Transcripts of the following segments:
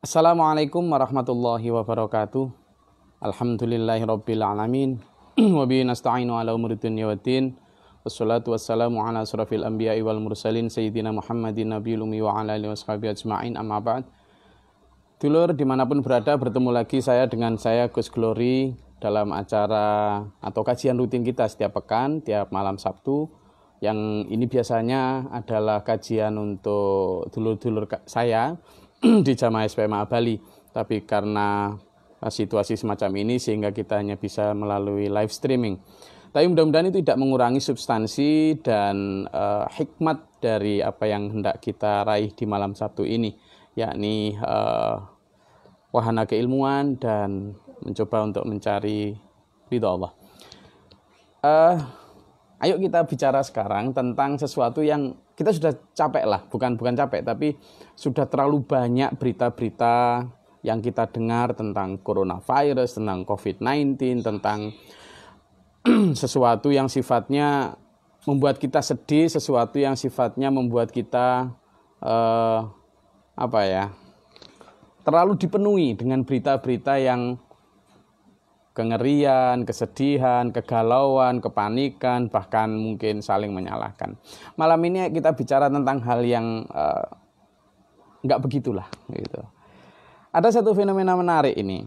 Assalamualaikum warahmatullahi wabarakatuh. Alhamdulillahirabbil alamin. Wa bihi nasta'inu ala umuri dunya waddin. Wassalatu wassalamu ala asrafil anbiya'i wal mursalin sayyidina Muhammadin nabiyil ummi wa ala alihi washabihi ajma'in, amma ba'd. Dulur dimanapun berada, bertemu lagi dengan saya Gus Glory dalam acara atau kajian rutin kita setiap pekan, tiap malam Sabtu. Yang ini biasanya adalah kajian untuk dulur-dulur saya di Jamaah SPMA Bali, tapi karena situasi semacam ini sehingga kita hanya bisa melalui live streaming. Tapi mudah-mudahan itu tidak mengurangi substansi dan hikmat dari apa yang hendak kita raih di malam Sabtu ini, yakni wahana keilmuan dan mencoba untuk mencari ridha Allah. Ayo kita bicara sekarang tentang sesuatu yang kita sudah capek lah, bukan capek, tapi sudah terlalu banyak berita-berita yang kita dengar tentang coronavirus, tentang COVID-19, tentang sesuatu yang sifatnya membuat kita sedih, sesuatu yang sifatnya membuat kita terlalu dipenuhi dengan berita-berita yang kengerian, kesedihan, kegalauan, kepanikan, bahkan mungkin saling menyalahkan. Malam ini kita bicara tentang hal yang nggak begitulah gitu. Ada satu fenomena menarik ini,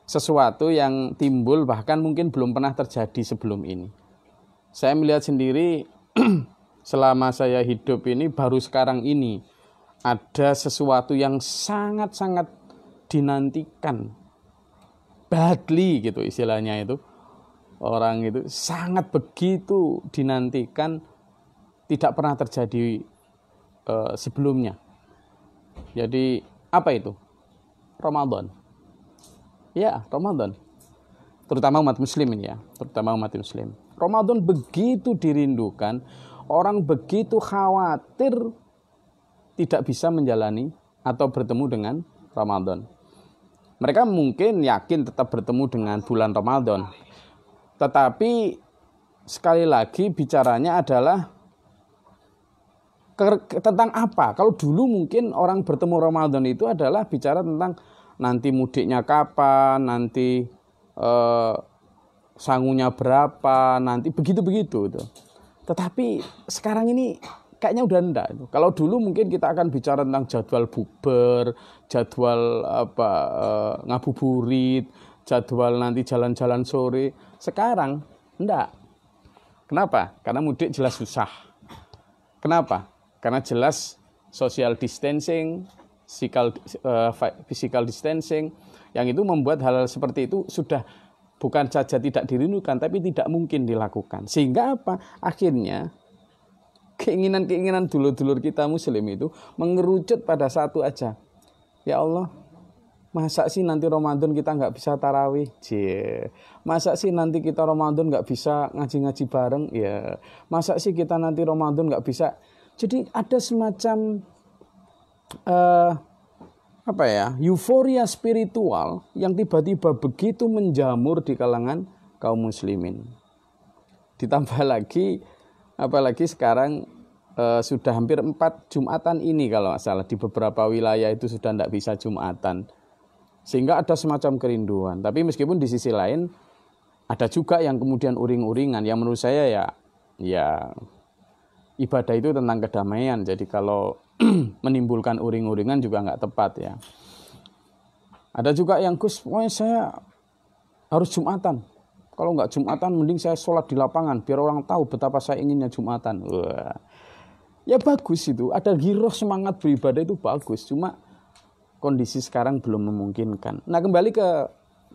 sesuatu yang timbul bahkan mungkin belum pernah terjadi sebelum ini. Saya melihat sendiri selama saya hidup ini, baru sekarang ini ada sesuatu yang sangat-sangat dinantikan, badly gitu istilahnya itu. Orang itu sangat begitu dinantikan, tidak pernah terjadi sebelumnya. Jadi apa itu? Ramadan. Ya, Ramadan. Terutama umat muslim ini ya, terutama umat muslim. Ramadan begitu dirindukan, orang begitu khawatir tidak bisa menjalani atau bertemu dengan Ramadan. Mereka mungkin yakin tetap bertemu dengan bulan Ramadan. Tetapi sekali lagi bicaranya adalah tentang apa? Kalau dulu mungkin orang bertemu Ramadan itu adalah bicara tentang nanti mudiknya kapan, nanti sangunya berapa, nanti begitu-begitu. Tetapi sekarang ini kayaknya udah enggak. Kalau dulu mungkin kita akan bicara tentang jadwal buber, jadwal ngabuburit, jadwal nanti jalan-jalan sore. Sekarang enggak. Kenapa? Karena mudik jelas susah. Kenapa? Karena jelas social distancing, physical distancing, yang itu membuat hal seperti itu sudah bukan saja tidak dirindukan, tapi tidak mungkin dilakukan. Sehingga apa? Akhirnya keinginan-keinginan dulur-dulur kita muslim itu mengerucut pada satu aja. Ya Allah, masa sih nanti Ramadan kita nggak bisa tarawih? Masa sih nanti kita Ramadan nggak bisa ngaji-ngaji bareng? Ya. Masa sih kita nanti Ramadan nggak bisa? Jadi ada semacam euforia spiritual yang tiba-tiba begitu menjamur di kalangan kaum muslimin. Ditambah lagi, apalagi sekarang sudah hampir 4 Jumatan ini kalau nggak salah, di beberapa wilayah itu sudah tidak bisa Jumatan. Sehingga ada semacam kerinduan. Tapi meskipun di sisi lain ada juga yang kemudian uring-uringan. Yang menurut saya ya ibadah itu tentang kedamaian. Jadi kalau menimbulkan uring-uringan juga nggak tepat ya. Ada juga yang Gus, saya harus Jumatan. Kalau nggak Jumatan, mending saya sholat di lapangan biar orang tahu betapa saya inginnya Jumatan. Wah, ya bagus itu. Ada giroh semangat beribadah itu bagus. Cuma kondisi sekarang belum memungkinkan. Nah, kembali ke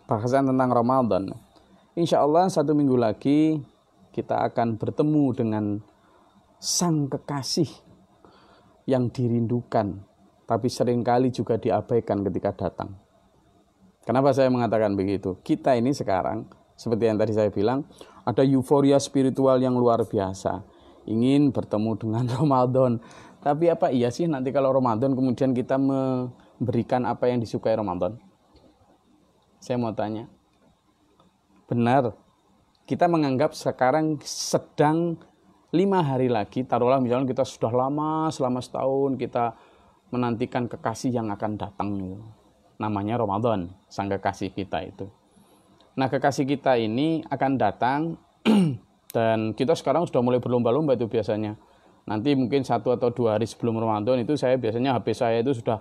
bahasan tentang Ramadan. Insya Allah 1 minggu lagi kita akan bertemu dengan sang kekasih yang dirindukan, tapi seringkali juga diabaikan ketika datang. Kenapa saya mengatakan begitu? Kita ini sekarang, seperti yang tadi saya bilang, ada euforia spiritual yang luar biasa. Ingin bertemu dengan Ramadan. Tapi apa iya sih nanti kalau Ramadan kemudian kita memberikan apa yang disukai Ramadan? Saya mau tanya. Benar, kita menganggap sekarang sedang 5 hari lagi, taruhlah misalnya kita sudah lama, selama setahun kita menantikan kekasih yang akan datang. namanya Ramadan, sang kekasih kita itu. Nah, kekasih kita ini akan datang dan kita sekarang sudah mulai berlomba-lomba itu biasanya. Nanti mungkin 1 atau 2 hari sebelum Ramadan itu saya biasanya HP saya itu sudah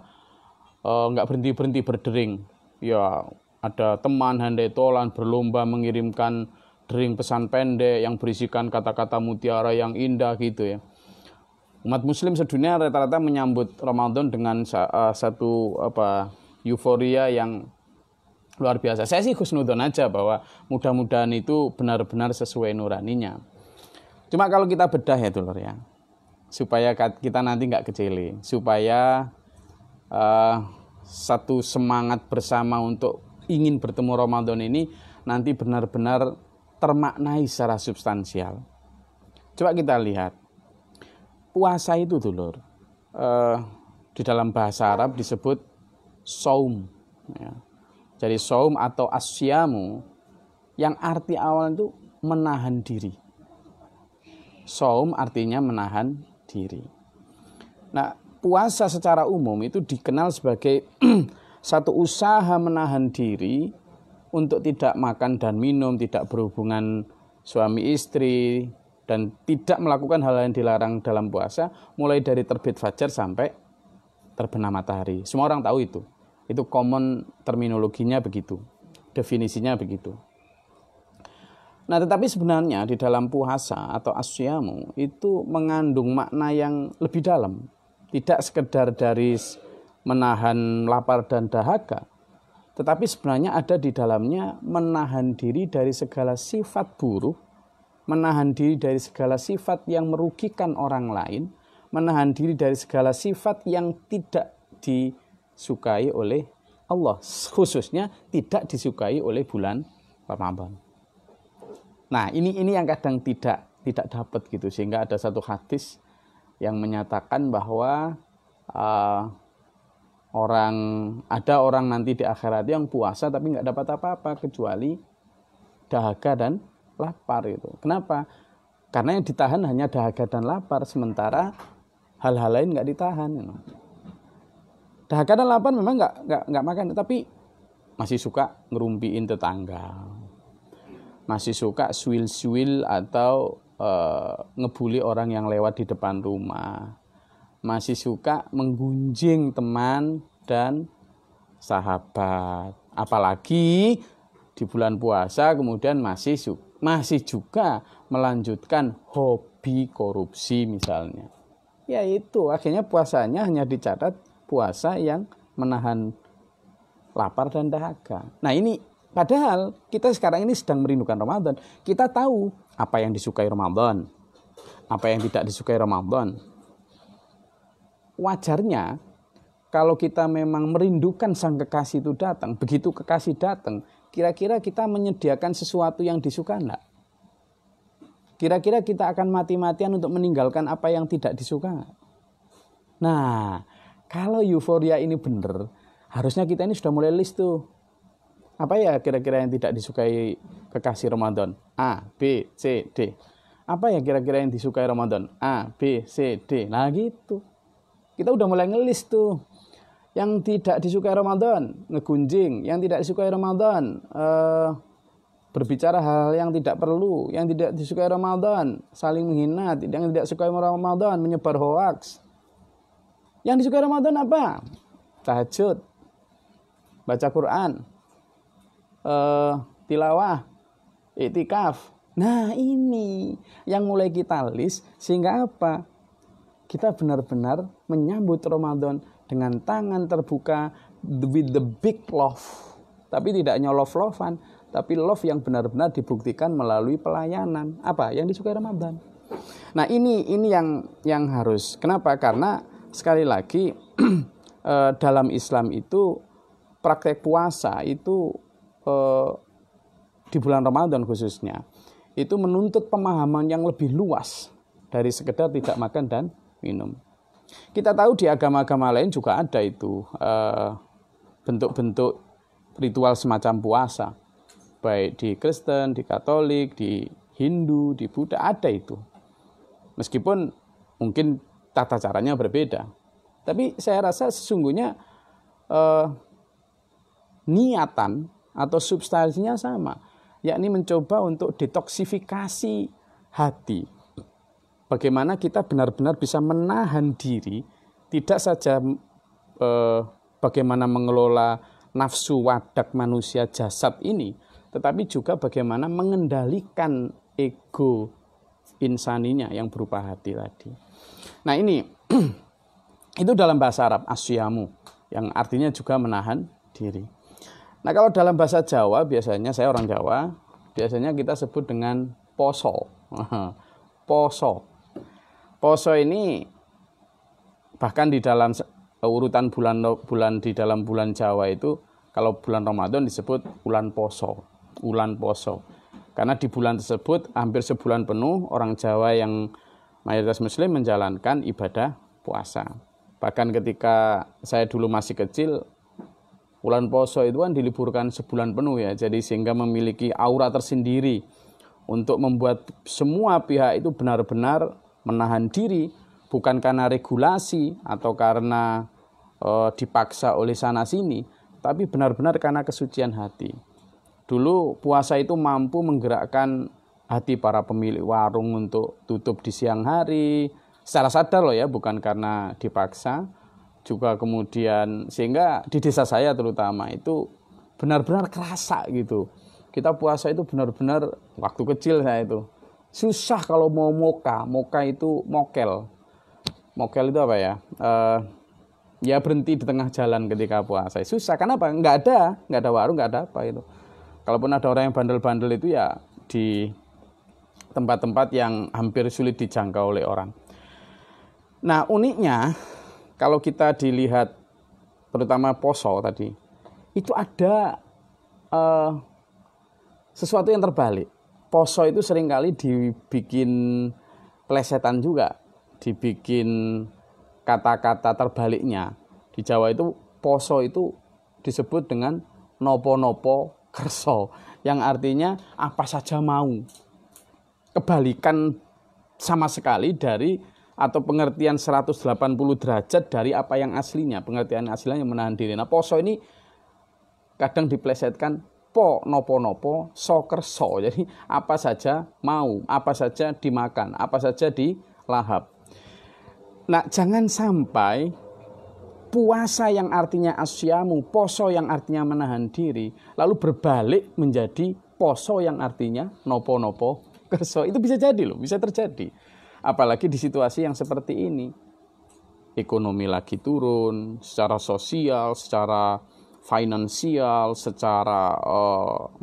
nggak berhenti-berhenti berdering. Ya, ada teman handai tolan berlomba mengirimkan dering pesan pendek yang berisikan kata-kata mutiara yang indah gitu ya. Umat muslim sedunia rata-rata menyambut Ramadan dengan satu euforia yang luar biasa. Saya sih husnudon aja bahwa mudah-mudahan itu benar-benar sesuai nuraninya. Cuma kalau kita bedah ya dulur ya, supaya kita nanti nggak kecele, supaya satu semangat bersama untuk ingin bertemu Ramadan ini nanti benar-benar termaknai secara substansial. Coba kita lihat, puasa itu dulur, di dalam bahasa Arab disebut saum. Ya. Jadi saum atau asyamu yang arti awal itu menahan diri. Saum artinya menahan diri. Nah, puasa secara umum itu dikenal sebagai satu usaha menahan diri untuk tidak makan dan minum, tidak berhubungan suami istri, dan tidak melakukan hal yang dilarang dalam puasa, mulai dari terbit fajar sampai terbenam matahari. Semua orang tahu itu. Itu common terminologinya begitu, definisinya begitu. Nah, tetapi sebenarnya di dalam puasa atau asyamu itu mengandung makna yang lebih dalam. Tidak sekedar dari menahan lapar dan dahaga, tetapi sebenarnya ada di dalamnya menahan diri dari segala sifat buruk, menahan diri dari segala sifat yang merugikan orang lain, menahan diri dari segala sifat yang tidak disukai oleh Allah, khususnya tidak disukai oleh bulan Ramadan. Nah, ini yang kadang tidak dapat gitu, sehingga ada satu hadis yang menyatakan bahwa ada orang nanti di akhirat yang puasa tapi nggak dapat apa-apa kecuali dahaga dan lapar itu. Kenapa? Karena yang ditahan hanya dahaga dan lapar, sementara hal-hal lain nggak ditahan. Dahaga dan lapar memang nggak makan, tapi masih suka ngerumpiin tetangga, masih suka swil atau ngebully orang yang lewat di depan rumah, masih suka menggunjing teman dan sahabat. Apalagi di bulan puasa kemudian masih juga melanjutkan hobi korupsi misalnya. Ya itu, akhirnya puasanya hanya dicatat puasa yang menahan lapar dan dahaga. Nah ini, padahal kita sekarang ini sedang merindukan Ramadan. Kita tahu apa yang disukai Ramadan, apa yang tidak disukai Ramadan. Wajarnya kalau kita memang merindukan sang kekasih itu datang, begitu kekasih datang, kira-kira kita menyediakan sesuatu yang disuka enggak? Kira-kira kita akan mati-matian untuk meninggalkan apa yang tidak disuka enggak? Nah, kalau euforia ini benar, harusnya kita ini sudah mulai list tuh. Apa ya kira-kira yang tidak disukai kekasih Ramadan? A, B, C, D. Apa ya kira-kira yang disukai Ramadan? A, B, C, D. Nah gitu. Kita udah mulai ngelis tuh. Yang tidak disukai Ramadan, ngegunjing. Yang tidak disukai Ramadan, berbicara hal yang tidak perlu. Yang tidak disukai Ramadan, saling menghina. Yang tidak disukai Ramadan, menyebar hoaks. Yang disukai Ramadan apa? Tahajud, baca Quran, tilawah, iktikaf. Nah ini yang mulai kita list, sehingga apa? Kita benar-benar menyambut Ramadan dengan tangan terbuka, with the big love. Tapi tidak hanya love-lovean, tapi love yang benar-benar dibuktikan melalui pelayanan. Apa? Yang disukai Ramadan. Nah ini yang harus. Kenapa? Karena sekali lagi dalam Islam itu praktek puasa itu di bulan Ramadan khususnya itu menuntut pemahaman yang lebih luas dari sekedar tidak makan dan minum. Kita tahu di agama-agama lain juga ada itu bentuk-bentuk ritual semacam puasa, baik di Kristen, di Katolik, di Hindu, di Buddha ada itu. Meskipun mungkin tata caranya berbeda, tapi saya rasa sesungguhnya niatan atau substansinya sama, yakni mencoba untuk detoksifikasi hati. Bagaimana kita benar-benar bisa menahan diri, tidak saja bagaimana mengelola nafsu wadak manusia jasad ini, tetapi juga bagaimana mengendalikan ego insaninya yang berupa hati tadi. Nah ini itu dalam bahasa Arab asyamu, yang artinya juga menahan diri. Nah kalau dalam bahasa Jawa, biasanya saya orang Jawa, biasanya kita sebut dengan poso. Poso. Poso ini bahkan di dalam urutan bulan di dalam bulan Jawa itu, kalau bulan Ramadan disebut bulan poso, bulan poso. Karena di bulan tersebut hampir sebulan penuh orang Jawa yang mayoritas Muslim menjalankan ibadah puasa. Bahkan ketika saya dulu masih kecil, bulan poso itu kan diliburkan sebulan penuh ya. Jadi sehingga memiliki aura tersendiri untuk membuat semua pihak itu benar-benar menahan diri, bukan karena regulasi atau karena dipaksa oleh sana sini, tapi benar-benar karena kesucian hati. Dulu puasa itu mampu menggerakkan hati para pemilik warung untuk tutup di siang hari, secara sadar loh ya, bukan karena dipaksa. Juga kemudian sehingga di desa saya terutama itu benar-benar kerasa gitu. Kita puasa itu benar-benar waktu kecil saya itu susah kalau mau moka itu mokel itu apa ya? Ya berhenti di tengah jalan ketika puasa. Susah, karena apa? Nggak ada warung, nggak ada apa itu. Kalaupun ada orang yang bandel-bandel itu ya di tempat-tempat yang hampir sulit dijangkau oleh orang. Nah uniknya kalau kita dilihat terutama poso tadi, itu ada sesuatu yang terbalik. Poso itu seringkali dibikin plesetan juga, dibikin kata-kata terbaliknya. Di Jawa itu poso itu disebut dengan nopo-nopo kerso, yang artinya apa saja mau. Kebalikan sama sekali dari atau pengertian 180 derajat dari apa yang aslinya. Pengertian aslinya yang menahan diri. Nah poso ini kadang diplesetkan po nopo-nopo so kerso. Jadi apa saja mau, apa saja dimakan, apa saja dilahap. Nah jangan sampai puasa yang artinya asyamu, poso yang artinya menahan diri, lalu berbalik menjadi poso yang artinya nopo-nopo kerso. Itu bisa jadi loh, bisa terjadi. Apalagi di situasi yang seperti ini. Ekonomi lagi turun, secara sosial, secara finansial, secara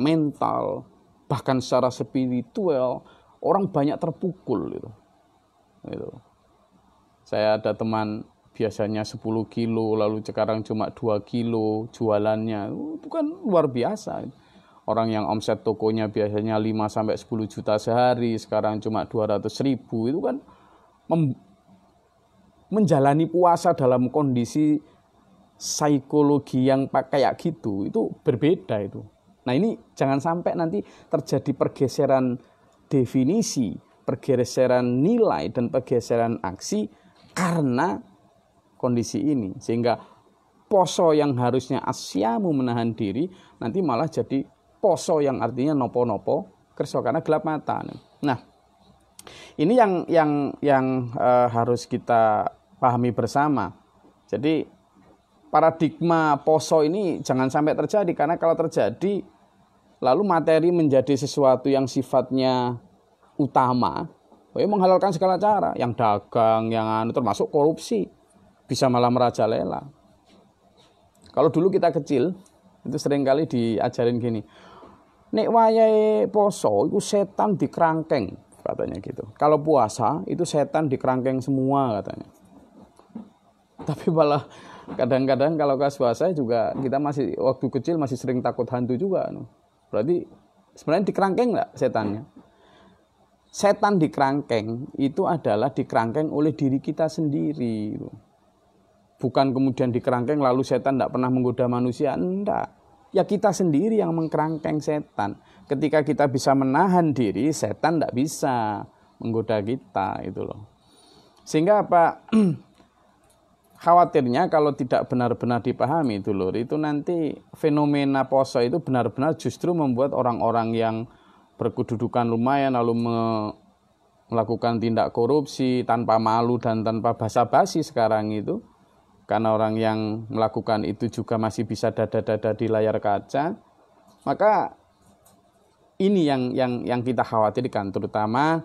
mental, bahkan secara spiritual, orang banyak terpukul gitu. Saya ada teman biasanya 10 kilo, lalu sekarang cuma 2 kilo jualannya. Itu kan luar biasa. Orang yang omset tokonya biasanya 5-10 juta sehari, sekarang cuma 200.000. Itu kan menjalani puasa dalam kondisi psikologi yang kayak gitu, itu berbeda itu. Nah ini jangan sampai nanti terjadi pergeseran definisi, pergeseran nilai, dan pergeseran aksi karena kondisi ini, sehingga poso yang harusnya asyamu menahan diri nanti malah jadi poso yang artinya nopo-nopo kerso, karena gelap mata. Nah ini yang harus kita pahami bersama. Jadi paradigma poso ini jangan sampai terjadi, karena kalau terjadi lalu materi menjadi sesuatu yang sifatnya utama, menghalalkan segala cara, yang dagang, yang termasuk korupsi, bisa malah merajalela. Kalau dulu kita kecil, itu seringkali diajarin gini, nek wayahe poso itu setan dikerangkeng, katanya gitu. Kalau puasa itu setan dikerangkeng semua, katanya. Tapi malah kadang-kadang kalau pas puasa juga kita masih waktu kecil masih sering takut hantu juga. Berarti sebenarnya dikerangkeng enggak setannya? Setan dikerangkeng itu adalah dikerangkeng oleh diri kita sendiri. Bukan kemudian dikerangkeng lalu setan tidak pernah menggoda manusia. Enggak. Ya kita sendiri yang mengkerangkeng setan. Ketika kita bisa menahan diri, setan tidak bisa menggoda kita. Itu loh. Sehingga apa? khawatirnya kalau tidak benar-benar dipahami dulur, itu nanti fenomena poso itu benar-benar justru membuat orang-orang yang berkedudukan lumayan lalu melakukan tindak korupsi tanpa malu dan tanpa basa-basi sekarang itu, karena orang yang melakukan itu juga masih bisa dada-dada di layar kaca, maka ini yang kita khawatirkan terutama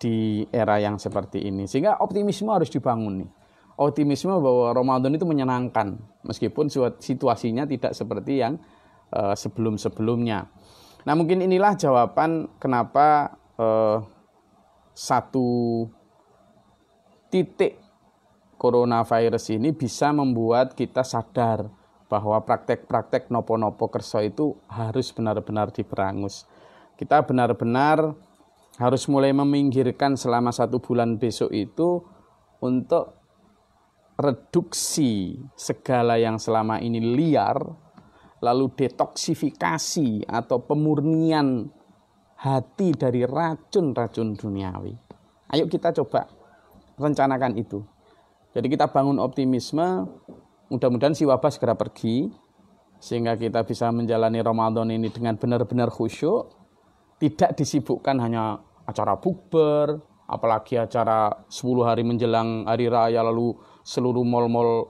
di era yang seperti ini. Sehingga optimisme harus dibangun nih. Optimisme bahwa Ramadan itu menyenangkan meskipun situasinya tidak seperti yang sebelum-sebelumnya. Nah, mungkin inilah jawaban kenapa satu titik coronavirus ini bisa membuat kita sadar bahwa praktek-praktek nopo-nopo kerso itu harus benar-benar diberangus. Kita benar-benar harus mulai meminggirkan selama 1 bulan besok itu untuk reduksi segala yang selama ini liar, lalu detoksifikasi atau pemurnian hati dari racun-racun duniawi. Ayo kita coba rencanakan itu. Jadi kita bangun optimisme, mudah-mudahan si wabah segera pergi, sehingga kita bisa menjalani Ramadan ini dengan benar-benar khusyuk, tidak disibukkan hanya acara bukber, apalagi acara 10 hari menjelang hari raya, lalu seluruh mal-mal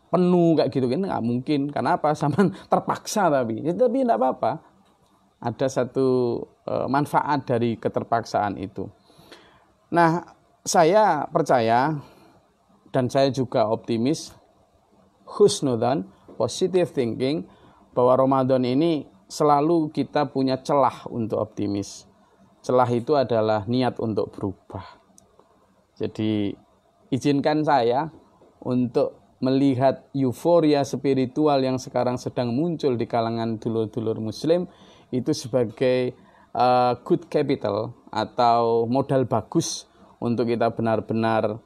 penuh kayak gitu kan, nggak mungkin. Karena apa? Sama terpaksa tapi tidak apa-apa. Ada satu manfaat dari keterpaksaan itu. Nah, saya percaya dan saya juga optimis, husnudzan, positive thinking, bahwa Ramadan ini selalu kita punya celah untuk optimis. Celah itu adalah niat untuk berubah. Jadi izinkan saya untuk melihat euforia spiritual yang sekarang sedang muncul di kalangan dulur-dulur muslim itu sebagai good capital atau modal bagus untuk kita benar-benar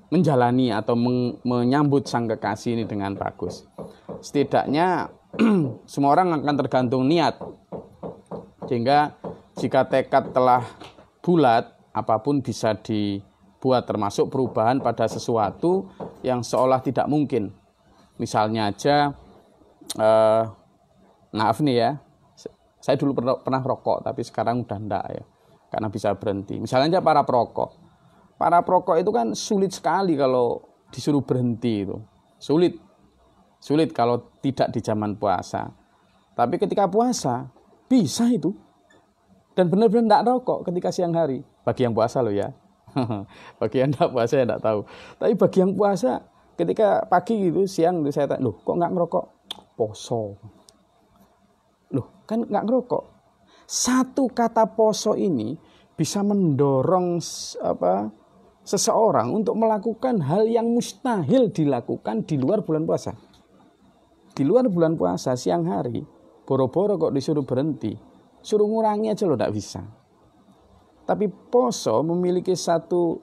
menjalani atau menyambut sang kekasih ini dengan bagus. Setidaknya semua orang akan tergantung niat. Sehingga jika tekad telah bulat, apapun bisa dibuat, termasuk perubahan pada sesuatu yang seolah tidak mungkin. Misalnya aja, maaf nih ya, saya dulu pernah rokok, tapi sekarang udah enggak ya, karena bisa berhenti. Misalnya aja para perokok. Para perokok itu kan sulit sekali kalau disuruh berhenti itu. Sulit kalau tidak di zaman puasa. Tapi ketika puasa, bisa itu. Dan benar-benar tidak rokok ketika siang hari. Bagi yang puasa loh ya. Bagi yang tidak puasa ya tidak tahu. Tapi bagi yang puasa, ketika pagi gitu, siang itu saya tanya, loh kok nggak ngerokok? Poso. Loh kan nggak ngerokok. Satu kata poso ini bisa mendorong seseorang untuk melakukan hal yang mustahil dilakukan di luar bulan puasa. Di luar bulan puasa siang hari, boro-boro kok disuruh berhenti, suruh ngurangi aja loh tidak bisa. Tapi poso memiliki satu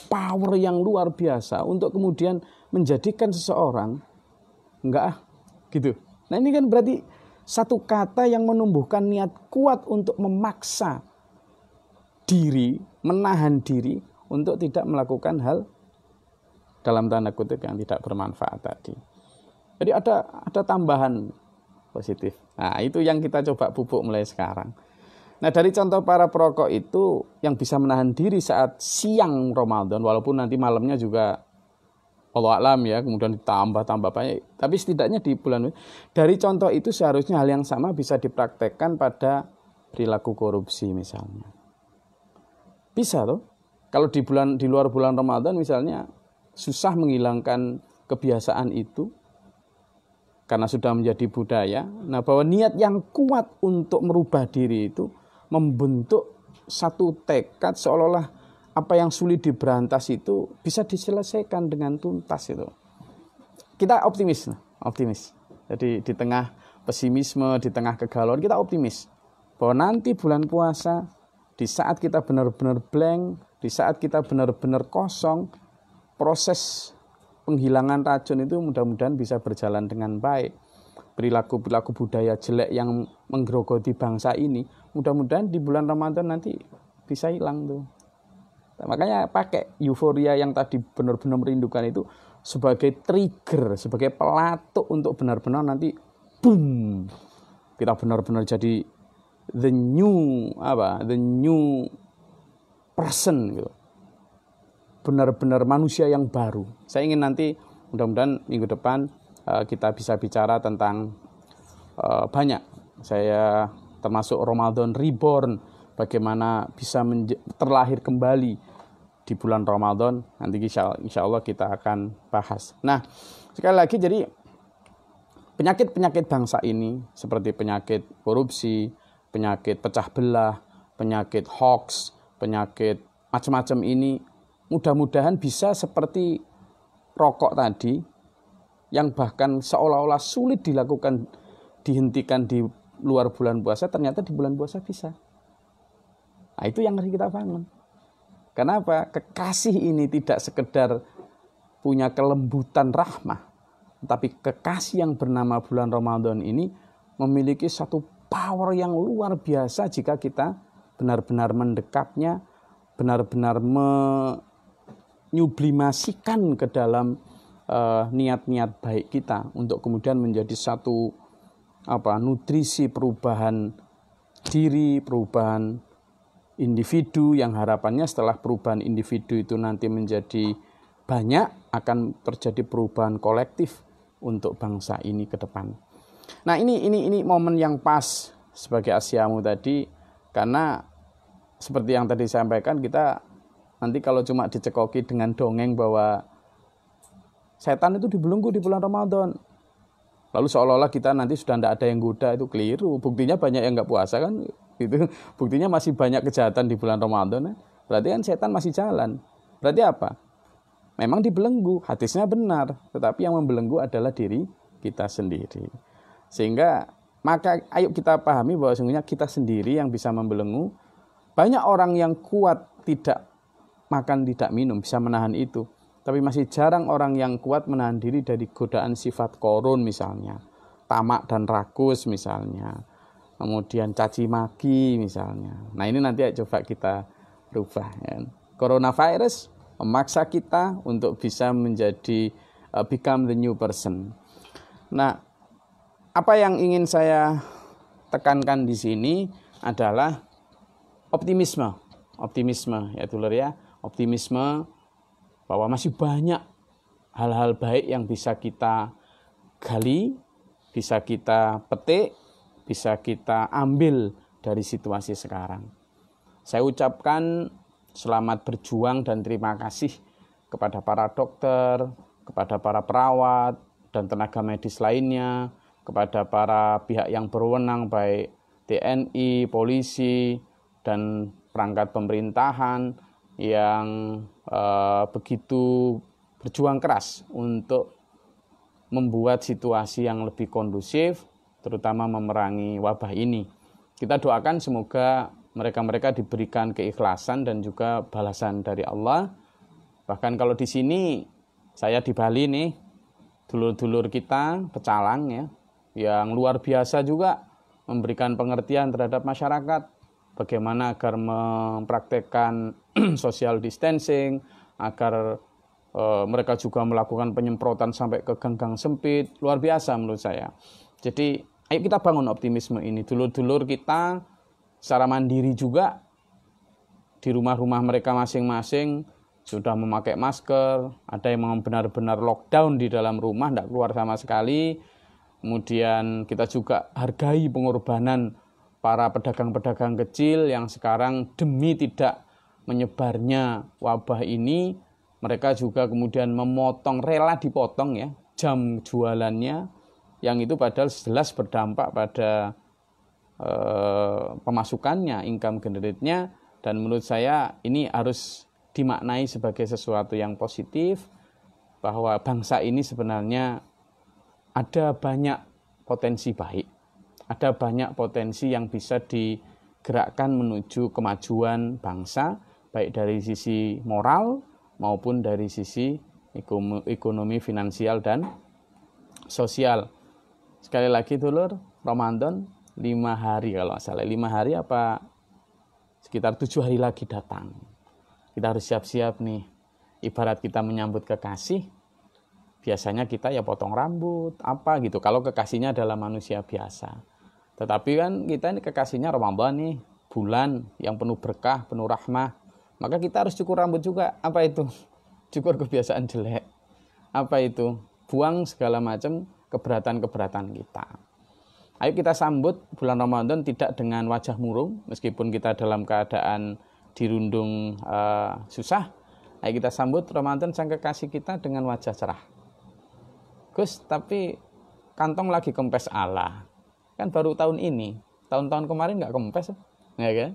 power yang luar biasa untuk kemudian menjadikan seseorang gitu. Nah ini kan berarti satu kata yang menumbuhkan niat kuat untuk memaksa diri, menahan diri untuk tidak melakukan hal dalam tanda kutip yang tidak bermanfaat tadi. Jadi ada tambahan positif. Nah, itu yang kita coba pupuk mulai sekarang. Nah, dari contoh para perokok itu yang bisa menahan diri saat siang Ramadan, walaupun nanti malamnya juga Allah alam ya, kemudian ditambah banyak. Tapi setidaknya di bulan dari contoh itu seharusnya hal yang sama bisa dipraktekkan pada perilaku korupsi misalnya. Bisa loh. Kalau di luar bulan Ramadan misalnya susah menghilangkan kebiasaan itu karena sudah menjadi budaya. Nah, bahwa niat yang kuat untuk merubah diri itu membentuk satu tekad seolah-olah apa yang sulit diberantas itu bisa diselesaikan dengan tuntas itu. Kita optimis. Jadi di tengah pesimisme, di tengah kegalauan kita optimis bahwa nanti bulan puasa, di saat kita benar-benar blank, di saat kita benar-benar kosong, proses penghilangan racun itu mudah-mudahan bisa berjalan dengan baik. Perilaku-perilaku budaya jelek yang menggerogoti bangsa ini, mudah-mudahan di bulan Ramadan nanti bisa hilang tuh. Makanya pakai euforia yang tadi benar-benar merindukan itu sebagai trigger, sebagai pelatuk untuk benar-benar nanti boom, kita benar-benar jadi the new person gitu. Benar-benar manusia yang baru. Saya ingin nanti mudah-mudahan minggu depan kita bisa bicara tentang banyak. Saya termasuk Ramadan Reborn, bagaimana bisa terlahir kembali di bulan Ramadan. Nanti insya Allah kita akan bahas. Nah, sekali lagi jadi penyakit-penyakit bangsa ini seperti penyakit korupsi, penyakit pecah belah, penyakit hoax, penyakit macam-macam ini mudah-mudahan bisa seperti rokok tadi yang bahkan seolah-olah sulit dihentikan di luar bulan puasa, ternyata di bulan puasa bisa. Nah, itu yang harus kita bangun. Kenapa? Kekasih ini tidak sekedar punya kelembutan rahmah, tapi kekasih yang bernama bulan Ramadan ini memiliki satu power yang luar biasa jika kita benar-benar mendekapnya, benar-benar menyublimasikan ke dalam niat-niat baik kita untuk kemudian menjadi satu nutrisi perubahan diri, perubahan individu yang harapannya setelah perubahan individu itu nanti menjadi banyak, akan terjadi perubahan kolektif untuk bangsa ini ke depan. Nah, ini momen yang pas sebagai Asyamu tadi, karena seperti yang tadi saya sampaikan, kita nanti kalau cuma dicekoki dengan dongeng bahwa setan itu dibelenggu di bulan Ramadan, lalu seolah-olah kita nanti sudah tidak ada yang goda, itu keliru. Buktinya banyak yang nggak puasa kan, itu buktinya masih banyak kejahatan di bulan Ramadan. Berarti kan setan masih jalan. Berarti apa? Memang dibelenggu, hadisnya benar, tetapi yang membelenggu adalah diri kita sendiri. Sehingga maka ayo kita pahami bahwa sesungguhnya kita sendiri yang bisa membelenggu. Banyak orang yang kuat tidak makan, tidak minum, bisa menahan itu. Tapi masih jarang orang yang kuat menahan diri dari godaan sifat korun misalnya. Tamak dan rakus misalnya. Kemudian caci maki misalnya. Nah, ini nanti coba kita rubah. Ya. Coronavirus memaksa kita untuk bisa menjadi become the new person. Nah, apa yang ingin saya tekankan di sini adalah optimisme ya dulur ya, optimisme bahwa masih banyak hal-hal baik yang bisa kita gali, bisa kita petik, bisa kita ambil dari situasi sekarang. Saya ucapkan selamat berjuang dan terima kasih kepada para dokter, kepada para perawat dan tenaga medis lainnya, kepada para pihak yang berwenang baik TNI, polisi, dan perangkat pemerintahan yang begitu berjuang keras untuk membuat situasi yang lebih kondusif, terutama memerangi wabah ini. Kita doakan semoga mereka diberikan keikhlasan dan juga balasan dari Allah. Bahkan kalau di sini, saya di Bali nih, dulur-dulur kita, pecalang ya, yang luar biasa juga memberikan pengertian terhadap masyarakat. Bagaimana agar mempraktekkan social distancing, agar mereka juga melakukan penyemprotan sampai ke gang-gang sempit. Luar biasa menurut saya. Jadi ayo kita bangun optimisme ini. Dulur-dulur kita secara mandiri juga di rumah-rumah mereka masing-masing sudah memakai masker. Ada yang benar-benar lockdown di dalam rumah, tidak keluar sama sekali. Kemudian kita juga hargai pengorbanan para pedagang-pedagang kecil yang sekarang demi tidak menyebarnya wabah ini, mereka juga kemudian rela dipotong ya jam jualannya, yang itu padahal jelas berdampak pada pemasukannya, income generate-nya, dan menurut saya ini harus dimaknai sebagai sesuatu yang positif, bahwa bangsa ini sebenarnya ada banyak potensi baik, ada banyak potensi yang bisa digerakkan menuju kemajuan bangsa, baik dari sisi moral maupun dari sisi ekonomi, finansial, dan sosial. Sekali lagi dulur, Ramadan 5 hari kalau nggak salah, 5 hari apa sekitar 7 hari lagi datang. Kita harus siap-siap nih. Ibarat kita menyambut kekasih, biasanya kita ya potong rambut, apa gitu. Kalau kekasihnya adalah manusia biasa. Tetapi kan kita ini kekasihnya Ramadan nih, bulan yang penuh berkah, penuh rahmah. Maka kita harus cukur rambut juga. Apa itu? Cukur kebiasaan jelek. Apa itu? Buang segala macam keberatan-keberatan kita. Ayo kita sambut bulan Ramadan tidak dengan wajah murung, meskipun kita dalam keadaan dirundung susah. Ayo kita sambut Ramadan sang kekasih kita dengan wajah cerah. Gus, tapi kantong lagi kempes ala. Kan baru tahun ini. Tahun-tahun kemarin nggak kempes, ya kan?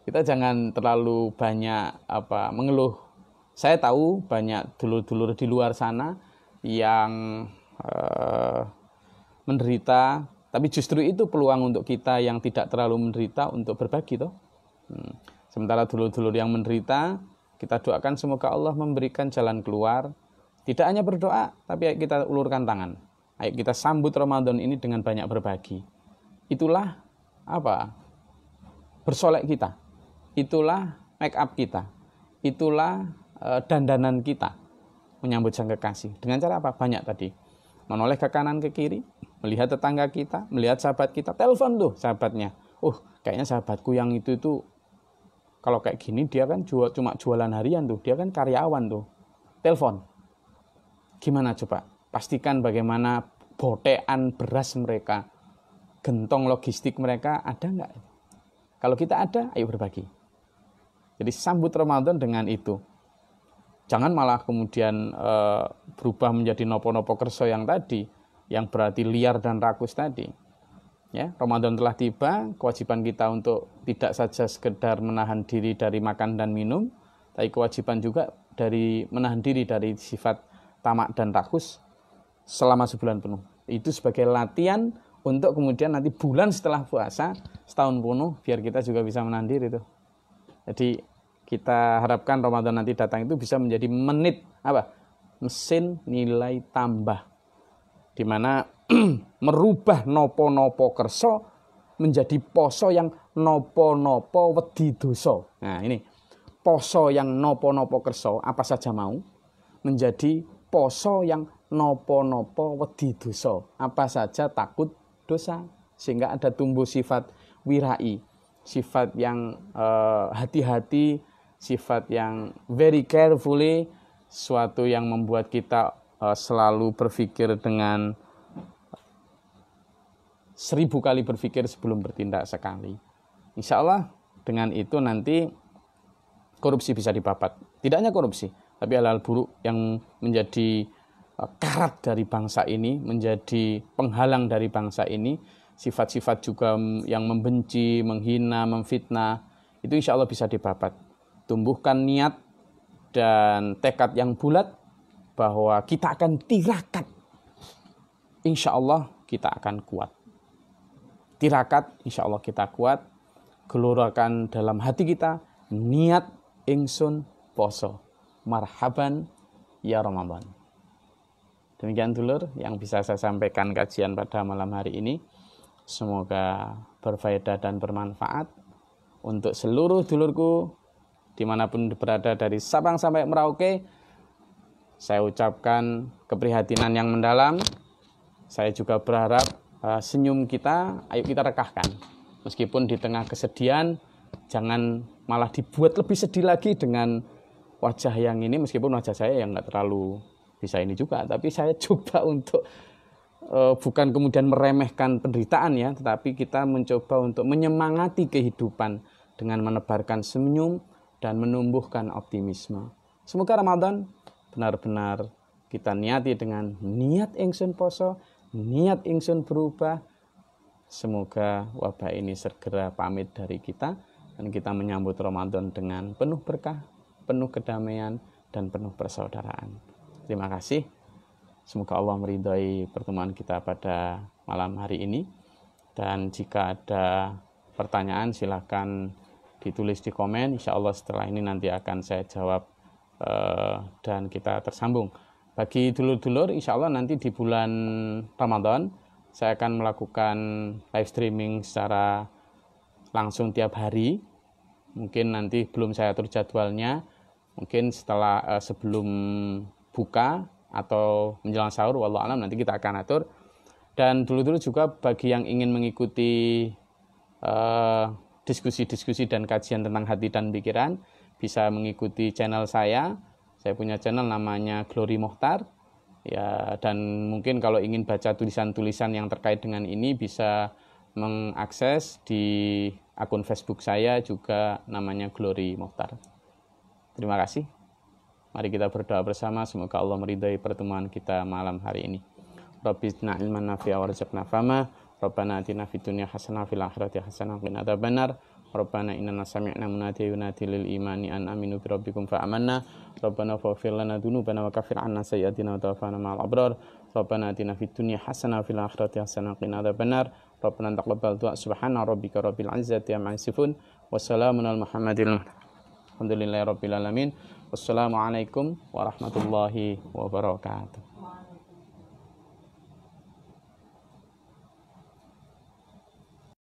Kita jangan terlalu banyak mengeluh. Saya tahu banyak dulur-dulur di luar sana yang menderita, tapi justru itu peluang untuk kita yang tidak terlalu menderita untuk berbagi toh. Sementara dulur-dulur yang menderita, kita doakan semoga Allah memberikan jalan keluar. Tidak hanya berdoa, tapi ayo kita ulurkan tangan. Ayo kita sambut Ramadan ini dengan banyak berbagi. Itulah bersolek kita. Itulah make up kita. Itulah dandanan kita menyambut sang kekasih. Dengan cara apa? Banyak tadi. Menoleh ke kanan ke kiri, melihat tetangga kita, melihat sahabat kita, telepon tuh sahabatnya. Kayaknya sahabatku yang itu kalau kayak gini dia kan cuma jualan harian tuh, dia kan karyawan tuh. Telepon. Gimana coba? Pastikan bagaimana botean beras mereka, gentong logistik mereka ada nggak? Kalau kita ada, ayo berbagi. Jadi sambut Ramadan dengan itu. Jangan malah kemudian berubah menjadi nopo-nopo kerso yang tadi, yang berarti liar dan rakus tadi. Ya, Ramadan telah tiba, kewajiban kita untuk tidak saja sekedar menahan diri dari makan dan minum, tapi kewajiban juga dari menahan diri dari sifat tamak dan rakus selama sebulan penuh. Itu sebagai latihan untuk kemudian nanti bulan setelah puasa, setahun penuh, biar kita juga bisa menahan diri tuh. Jadi kita harapkan Ramadan nanti datang itu bisa menjadi mesin nilai tambah, di mana merubah nopo-nopo kerso menjadi poso yang nopo-nopo wedi dosa. Nah ini poso yang nopo-nopo kerso apa saja mau menjadi poso yang nopo-nopo wedi dosa apa saja takut dosa, sehingga ada tumbuh sifat wirai, sifat yang hati-hati, sifat yang very carefully, suatu yang membuat kita selalu berpikir dengan 1000 kali berpikir sebelum bertindak sekali. Insya Allah dengan itu nanti korupsi bisa dibabat. Tidak hanya korupsi, tapi hal-hal buruk yang menjadi karat dari bangsa ini, menjadi penghalang dari bangsa ini, sifat-sifat juga yang membenci, menghina, memfitnah, itu insya Allah bisa dibabat. Tumbuhkan niat dan tekad yang bulat bahwa kita akan tirakat. Insya Allah kita akan kuat. Tirakat, insya Allah kita kuat. Gelorakan dalam hati kita, niat ingsun poso. Marhaban ya Ramadan. Demikian dulur yang bisa saya sampaikan kajian pada malam hari ini. Semoga berfaedah dan bermanfaat untuk seluruh dulurku dimanapun berada dari Sabang sampai Merauke. Saya ucapkan keprihatinan yang mendalam. Saya juga berharap senyum kita, ayo kita rekahkan. Meskipun di tengah kesedihan, jangan malah dibuat lebih sedih lagi dengan wajah yang ini. Meskipun wajah saya yang nggak terlalu bisa ini juga, tapi saya coba untuk bukan kemudian meremehkan penderitaan ya, tetapi kita mencoba untuk menyemangati kehidupan dengan menebarkan senyum dan menumbuhkan optimisme. Semoga Ramadan benar-benar kita niati dengan niat ingsun poso, niat ingsun berubah. Semoga wabah ini segera pamit dari kita dan kita menyambut Ramadan dengan penuh berkah, penuh kedamaian, dan penuh persaudaraan. Terima kasih. Semoga Allah meridhai pertemuan kita pada malam hari ini. Dan jika ada pertanyaan silahkan ditulis di komen. Insya Allah setelah ini nanti akan saya jawab dan kita tersambung. Bagi dulur-dulur, insya Allah nanti di bulan Ramadan saya akan melakukan live streaming secara langsung tiap hari Mungkin nanti belum saya atur jadwalnya, mungkin setelah sebelum buka atau menjelang sahur, wallahu alam, nanti kita akan atur. Dan dulu-dulu juga bagi yang ingin mengikuti diskusi-diskusi dan kajian tentang hati dan pikiran, bisa mengikuti channel saya. Saya punya channel namanya Glory Mohtar. Ya, dan mungkin kalau ingin baca tulisan-tulisan yang terkait dengan ini bisa mengakses di akun Facebook saya juga namanya Glory Mohtar. Terima kasih. Mari kita berdoa bersama, semoga Allah meridai pertemuan kita malam hari ini. Rabbi zidna ilman nafi'a warzuqna fahma. Rabbana atina fid dunya hasanah fil akhirati hasanah wa qina adzabannar. Rabbana innana sami'na munadiyan yunadi lil imani an aminu bi rabbikum fa amanna. Rabbana faghfir lana dzunubana wa kaffir 'anna sayyi'atina wa tawaffana ma'al abrar. Rabbana atina fid dunya hasanah fil akhirati hasanah wa qina adzabannar. Rabbana taqabbal du'a subhana rabbika rabbil 'izzati amma yasifun. Wassalamun ala Muhammadin. Alhamdulillahirabbil alamin. Wassalamualaikum warahmatullahi wabarakatuh.